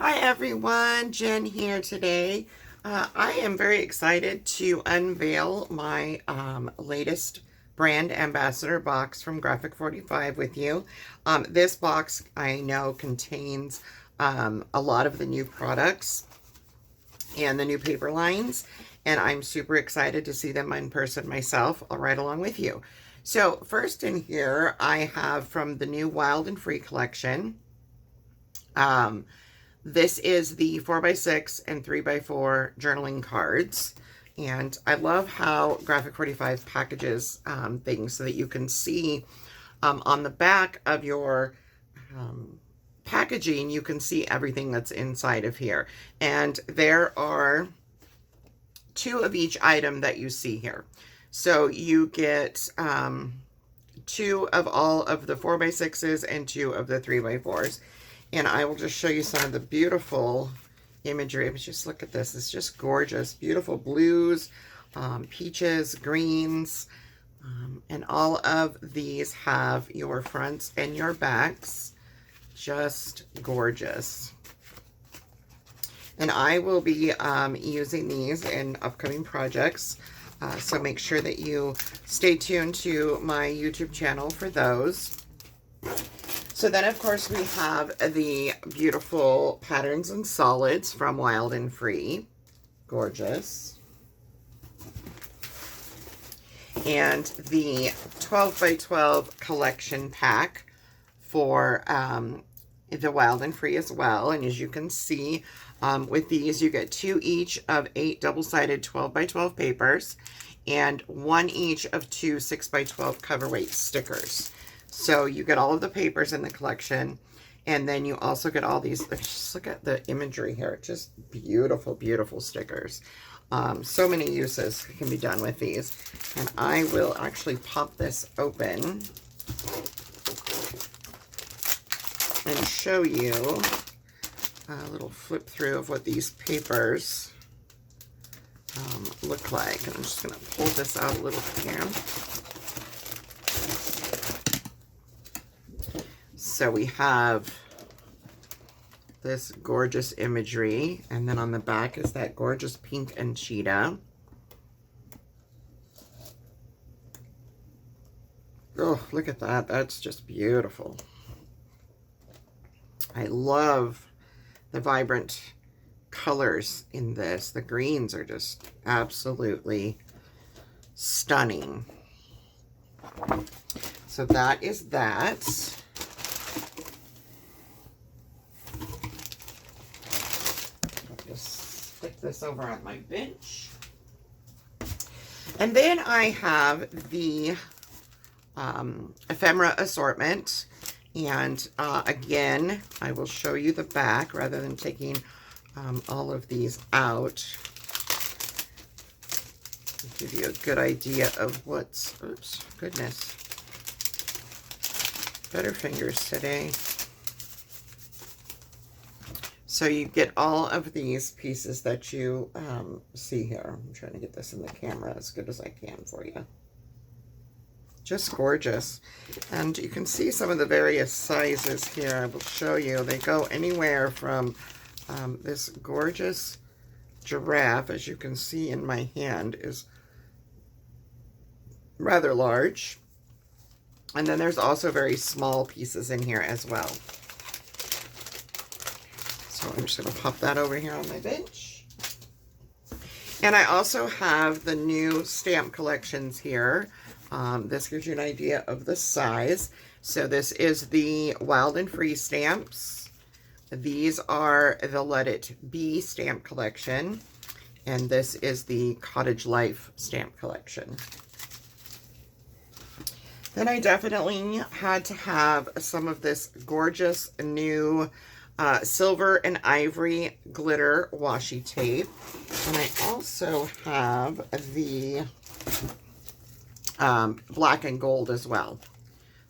Hi everyone, Jen here today. I am very excited to unveil my latest brand ambassador box from Graphic 45 with you. This box I know contains a lot of the new products and the new paper lines, and I'm super excited to see them in person myself. I'll ride along with you. So first in here I have from the new Wild and Free collection. This is the 4x6 and 3x4 journaling cards. And I love how Graphic 45 packages things so that you can see on the back of your packaging, you can see everything that's inside of here. And there are 2 of each item that you see here. So you get 2 of all of the 4x6s and 2 of the 3x4s. And I will just show you some of the beautiful imagery. But just look at this. It's just gorgeous. Beautiful blues, peaches, greens. And all of these have your fronts and your backs. Just gorgeous. And I will be using these in upcoming projects. So make sure that you stay tuned to my YouTube channel for those. So then, of course, we have the beautiful patterns and solids from Wild and Free. Gorgeous. And the 12 by 12 collection pack for the Wild and Free as well. And as you can see, with these, you get 2 each of 8 double-sided 12 by 12 papers and 1 each of 2 6 by 12 cover weight stickers. So you get all of the papers in the collection, and then you also get all these. Just look at the imagery here. Just beautiful, beautiful stickers. So many uses can be done with these. And I will actually pop this open and show you a little flip through of what these papers look like. And I'm just going to pull this out a little here. So we have this gorgeous imagery, and then on the back is that gorgeous pink and cheetah. Oh, look at that. That's just beautiful. I love the vibrant colors in this. The greens are just absolutely stunning. So that is that. Stick this over on my bench. And then I have the ephemera assortment. And again, I will show you the back rather than taking all of these out. Give you a good idea of what's, oops, goodness. Better fingers today. So you get all of these pieces that you see here. I'm trying to get this in the camera as good as I can for you. Just gorgeous. And you can see some of the various sizes here. I will show you. They go anywhere from this gorgeous giraffe, as you can see in my hand, is rather large. And then there's also very small pieces in here as well. So I'm just going to pop that over here on my bench. And I also have the new stamp collections here. This gives you an idea of the size. So this is the Wild and Free stamps. These are the Let It Be stamp collection. And this is the Cottage Life stamp collection. Then I definitely had to have some of this gorgeous new silver and ivory glitter washi tape. And I also have the black and gold as well.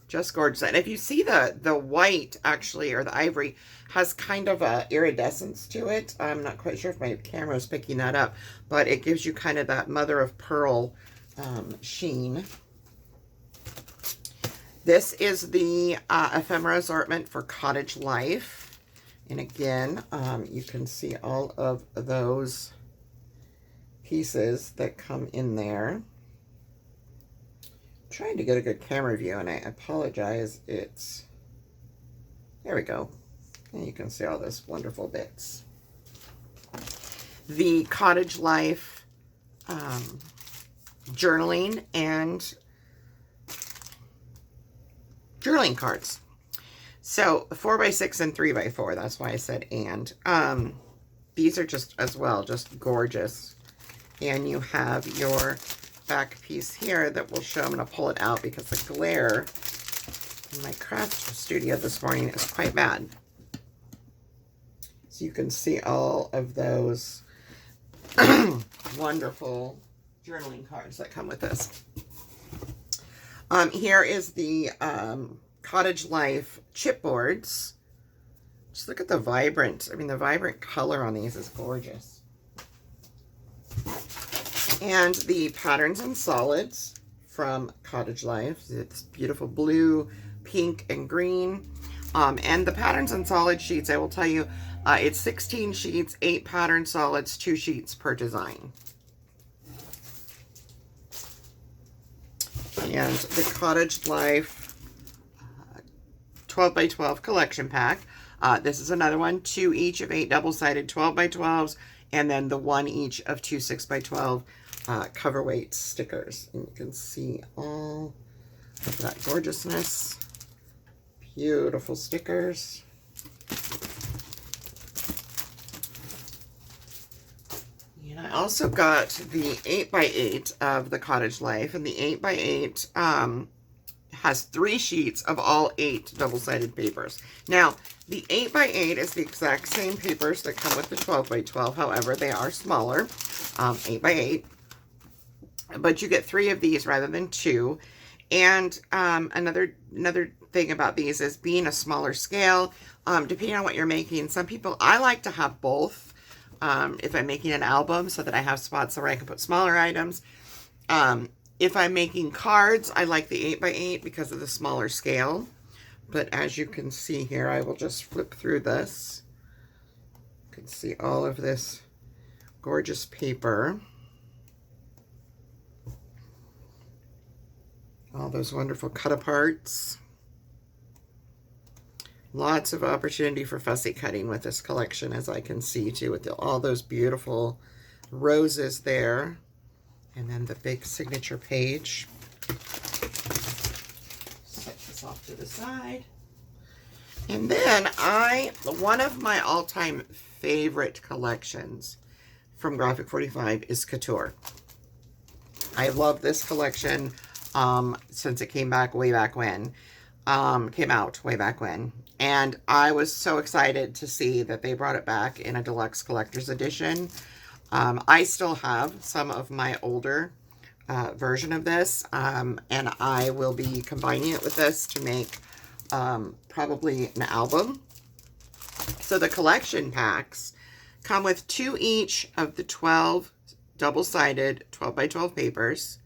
Just gorgeous. And if you see the white, actually, or the ivory, has kind of a iridescence to it. I'm not quite sure if my camera is picking that up, but it gives you kind of that mother of pearl sheen. This is the ephemera assortment for Cottage Life. And again, you can see all of those pieces that come in there. I'm trying to get a good camera view, and I apologize. There we go. And you can see all those wonderful bits. The Cottage Life journaling and journaling cards. So 4x6 and 3x4. That's why I said and. These are just as well, just gorgeous. And you have your back piece here that will show. I'm going to pull it out because the glare in my craft studio this morning is quite bad. So you can see all of those wonderful journaling cards that come with this. Here is the Cottage Life chipboards. Just look at the vibrant, the vibrant color on these is gorgeous. And the Patterns and Solids from Cottage Life. It's beautiful blue, pink, and green. And the Patterns and Solid sheets, I will tell you, it's 16 sheets, 8 pattern solids, 2 sheets per design. And the Cottage Life 12x12 collection pack. This is another one, 2 each of 8 double-sided 12x12s, and then the 1 each of 2 6x12 cover weight stickers. And you can see all of that gorgeousness. Beautiful stickers. And I also got the 8x8 of the Cottage Life, and the 8x8 has 3 sheets of all 8 double-sided papers. Now, the 8x8 is the exact same papers that come with the 12x12. However, they are smaller, 8x8. But you get 3 of these rather than 2. And another thing about these is being a smaller scale. Depending on what you're making, some people, I like to have both. If I'm making an album so that I have spots where I can put smaller items. If I'm making cards, I like the 8x8 because of the smaller scale. But as you can see here, I will just flip through this. You can see all of this gorgeous paper. All those wonderful cut-aparts. Lots of opportunity for fussy cutting with this collection, as I can see, too, with all those beautiful roses there. And then the big signature page. Set this off to the side. And then one of my all-time favorite collections from Graphic 45 is Couture. I love this collection since it came out way back when. And I was so excited to see that they brought it back in a deluxe collector's edition. I still have some of my older version of this, and I will be combining it with this to make probably an album. So the collection packs come with 2 each of the 12 double-sided 12x12 papers,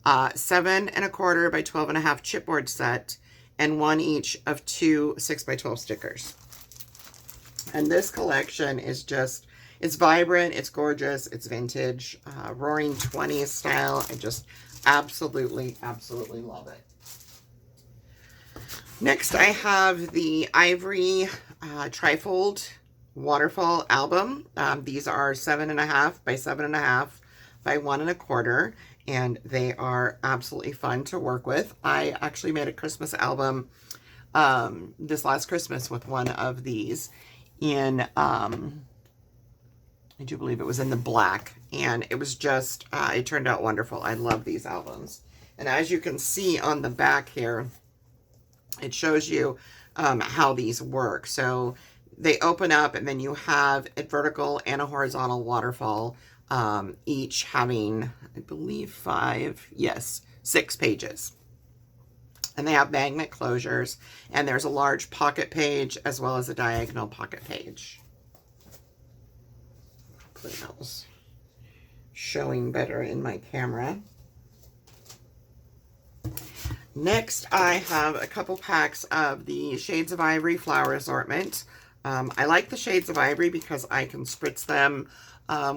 7 1/4 by 12 1/2 chipboard set, and 1 each of 2 6x12 stickers. And this collection is just, it's vibrant, it's gorgeous, it's vintage, roaring 20s style. I just absolutely love it. Next, I have the Ivory Trifold Waterfall album. These are 7 1/2 by 7 1/2 by 1 1/4, and they are absolutely fun to work with. I actually made a Christmas album this last Christmas with one of these in, I do believe it was in the black, and it was just, it turned out wonderful. I love these albums. And as you can see on the back here, it shows you how these work. So they open up, and then you have a vertical and a horizontal waterfall, each having, I believe 6 pages. And they have magnet closures, and there's a large pocket page as well as a diagonal pocket page. Hopefully that was showing better in my camera. Next, I have a couple packs of the Shades of Ivory flower assortment. I like the shades of ivory because I can spritz them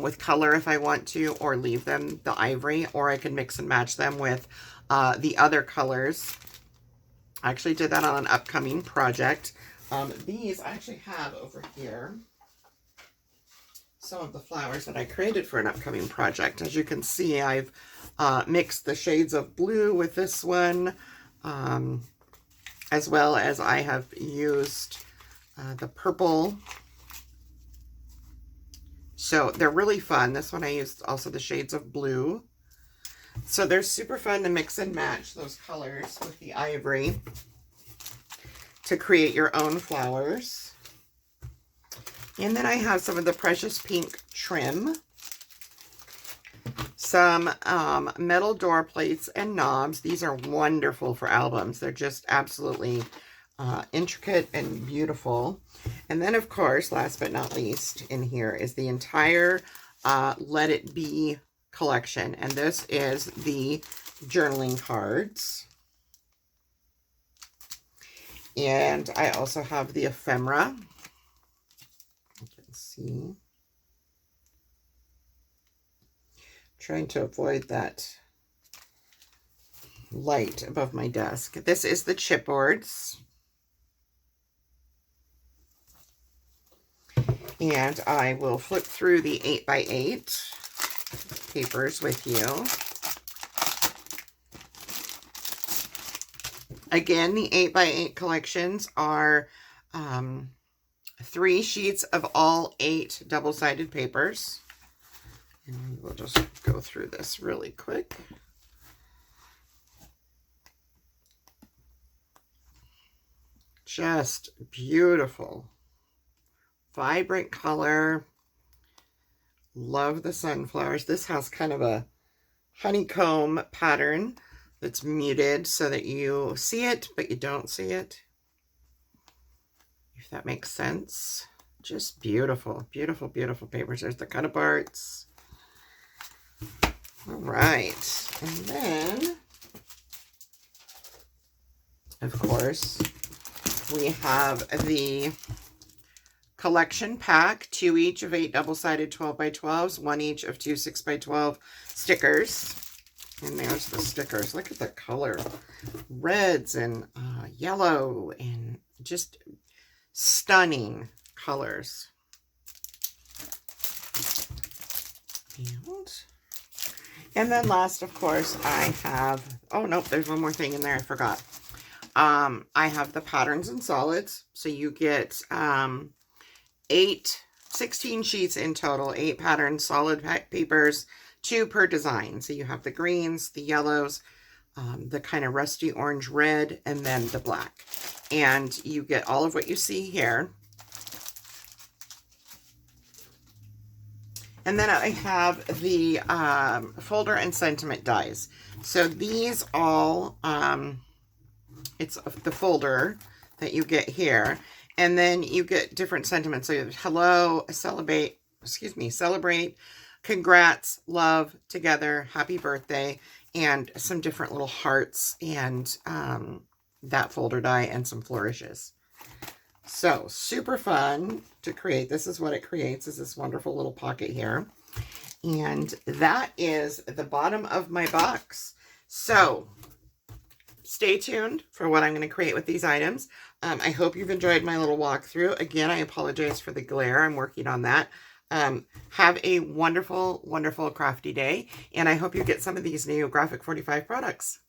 with color if I want to, or leave them the ivory, or I can mix and match them with the other colors. I actually did that on an upcoming project. These I actually have over here some of the flowers that I created for an upcoming project. As you can see, I've mixed the shades of blue with this one, as well as I have used the purple. So they're really fun. This one I used also the shades of blue. So they're super fun to mix and match those colors with the ivory to create your own flowers. And then I have some of the Precious Pink trim, some metal door plates and knobs. These are wonderful for albums. They're just absolutely intricate and beautiful. And then, of course, last but not least, in here is the entire Let It Be collection. And this is the journaling cards. And I also have the ephemera. You can see. Trying to avoid that light above my desk. This is the chipboards. And I will flip through the 8x8 papers with you. Again, the 8x8 collections are 3 sheets of all 8 double-sided papers. And we'll just go through this really quick. Just beautiful. Vibrant color. Love the sunflowers. This has kind of a honeycomb pattern that's muted so that you see it, but you don't see it. If that makes sense. Just beautiful, beautiful, beautiful papers. There's the cut aparts. All right. And then, of course, we have the collection pack, 2 each of 8 double-sided 12x12s, 1 each of 2 6x12 stickers. And there's the stickers. Look at the color. Reds and yellow and just stunning colors. And then last, of course, I have, oh, nope, there's one more thing in there I forgot. I have the patterns and solids. So you get 16 sheets in total, 8 pattern solid papers, 2 per design. So you have the greens, the yellows, the kind of rusty orange red, and then the black. And you get all of what you see here. And then I have the folder and sentiment dies. So these all, it's the folder that you get here. And then you get different sentiments. So you have hello, celebrate, congrats, love, together, happy birthday, and some different little hearts and that folder die and some flourishes. So super fun to create. This is what it creates, is this wonderful little pocket here. And that is the bottom of my box. So stay tuned for what I'm going to create with these items. I hope you've enjoyed my little walkthrough. Again, I apologize for the glare. I'm working on that. Have a wonderful, wonderful crafty day. And I hope you get some of these new Graphic 45 products.